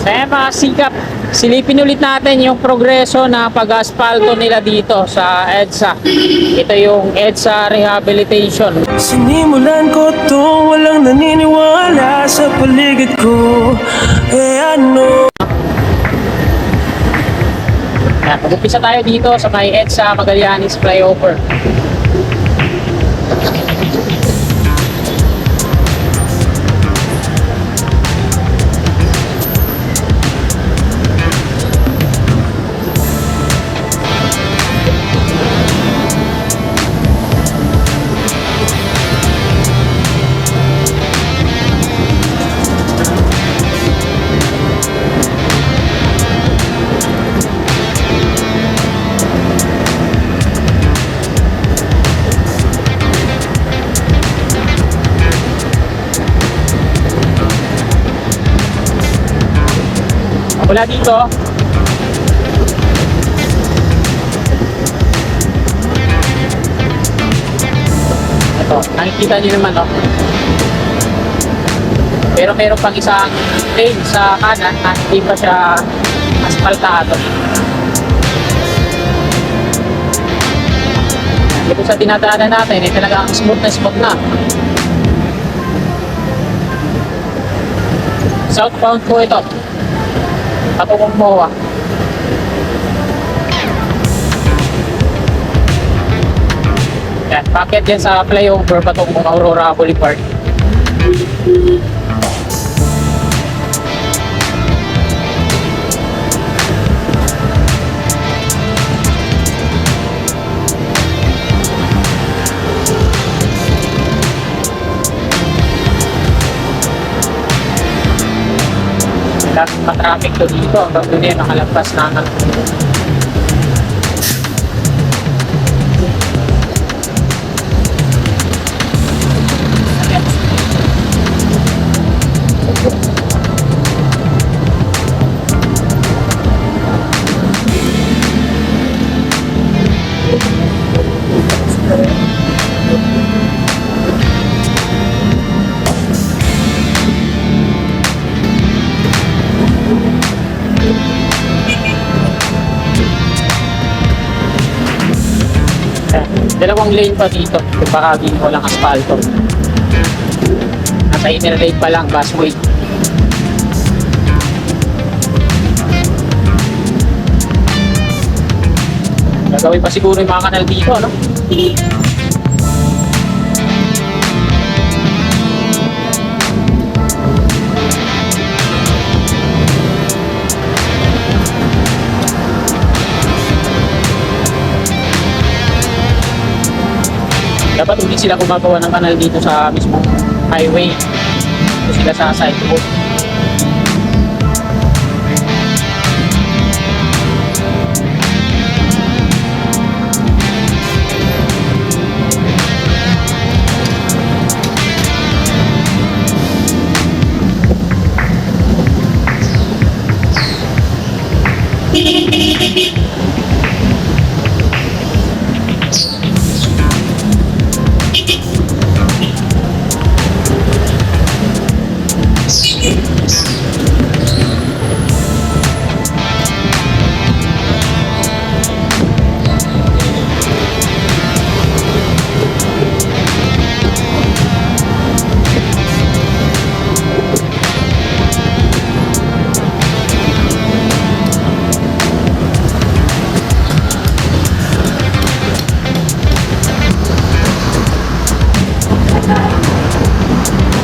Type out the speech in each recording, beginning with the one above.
Kaya mga sikap, silipin ulit natin yung progreso na pag-asphalto nila dito sa EDSA. Ito yung EDSA Rehabilitation. Sinimulan ko to, walang naniniwala sa paligid ko. Ano? Yan, mag-umpisa tayo dito sa may EDSA Magallanes Flyover. Mula dito, ito, nakikita niyo naman, no? Pero meron pang isang lane sa kanan na hindi pa siya asphaltado. Dito sa dinadaanan natin, talagang smooth na. Southbound po ito. Patungong MOA. Yan, packet yan sa flyover patungong Aurora Boulevard. Lahat pa-traffic to dito hanggang doon yan nakalagpas na dalawang lane pa dito kung bahagi walang asphalto. Nasa inner lane pa lang, busway. Gagawin pa siguro yung mga kanal dito, no? Dapat hindi sila gumagawa ng kanal dito sa mismong highway. Dito sila sa sidewalk.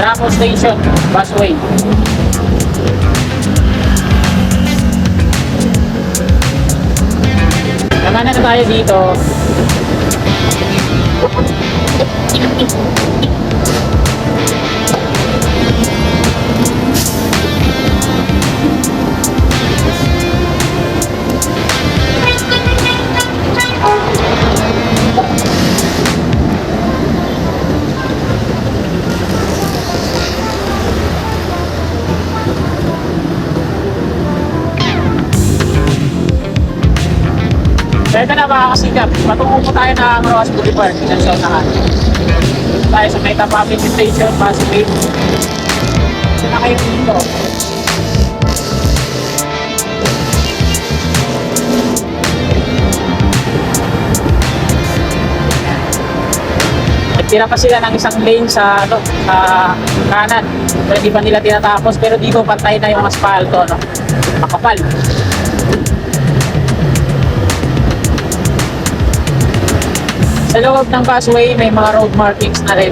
Trafo Station, busway. Kamanan na tayo dito. Ito na mga kasikap, patungo po tayo na Rojas Boulevard, Pinansyal na tayo sa may Tapapin Station, Pasipate. Ito na kayo dito. tira pa sila ng isang lane sa, ano, sa kanan. Pero hindi pa nila tinatapos. Pero dito pantay na yung asfalto, no? Makapal. Sa loob ng busway, may mga road markings na rin.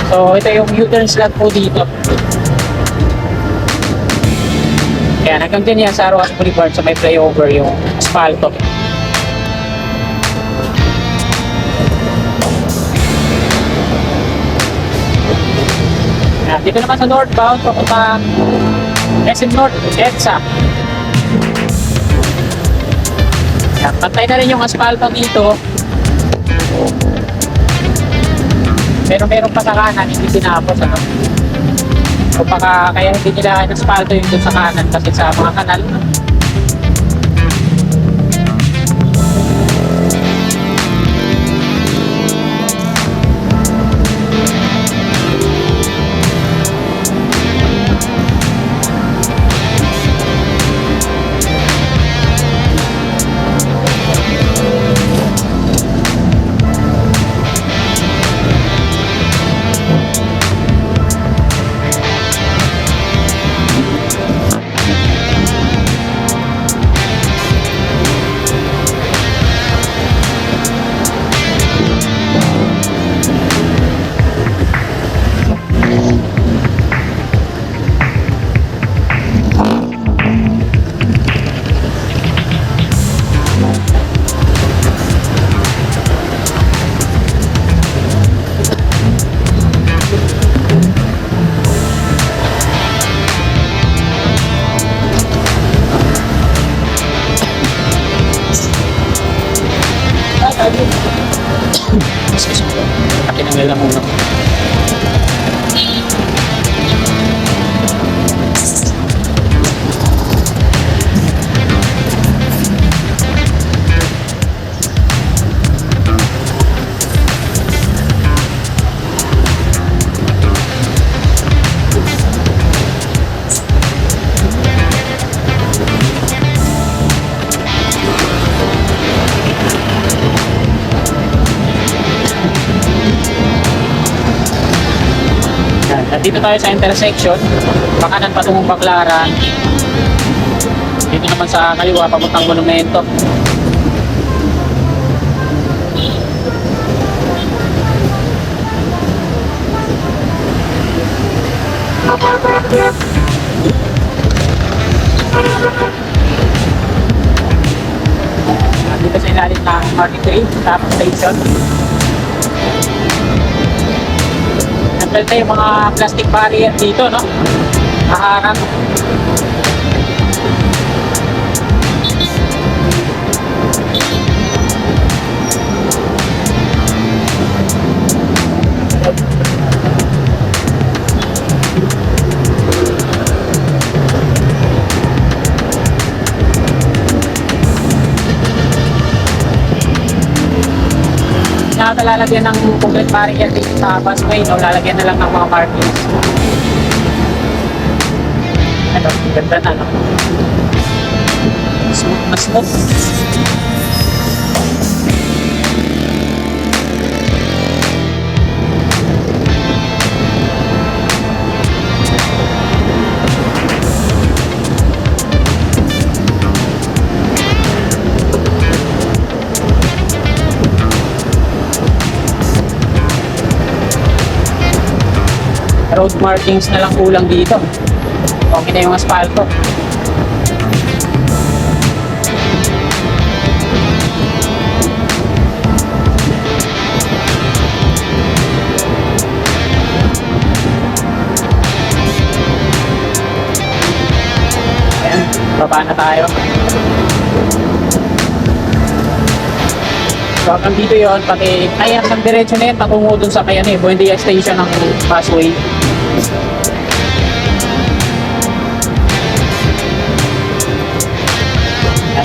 So, ito yung U-turn slot po dito. Kaya hanggang dyan yan sa Rojas Boulevard sa may flyover yung asfalto. Dito naman sa northbound, papunta SM North, EDSA. Pantay na rin yung asfalto dito. Pero meron pa sa kanan, hindi tinapos. Ano? O baka kaya hindi nila in-asfalto yung dun sa kanan kasi sa mga kanal. Pakinanggal lang muna. Dito tayo sa intersection, pakanan patungong Baclaran. Dito naman sa kaliwa, papuntang Monumento. Dito sa ilalim ng MRT3, top station. Nandal na yung mga plastic barrier dito, no? Kaharap. Lalagyan ng concrete barrier dito sa busway, no? Lalagyan na lang ng mga markings. Ano, ganda na, no? Smooth na smooth. Road markings na lang kulang dito. Okay na yung asfalto. Ayan, baba na tayo. So hanggang dito yun, pati ay hanggang diretso na yun, patungo dun sa kaya ni Buendia Station ng busway.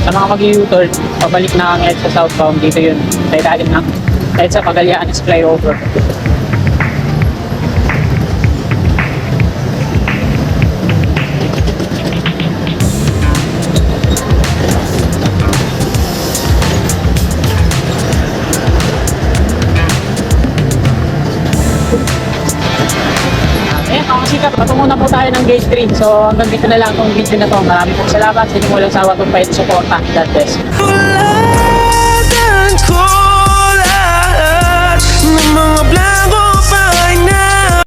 Sa mga mag-U-turn, pabalik na ang EDSA southbound, dito yun, sa ilalim ng EDSA Pagalian is flyover. Kalingap, patungo na po tayo ng gate 3. So hanggang dito na lang itong video na to. Maraming po salamat sa inyong walang sawa itong pahit suporta. God bless.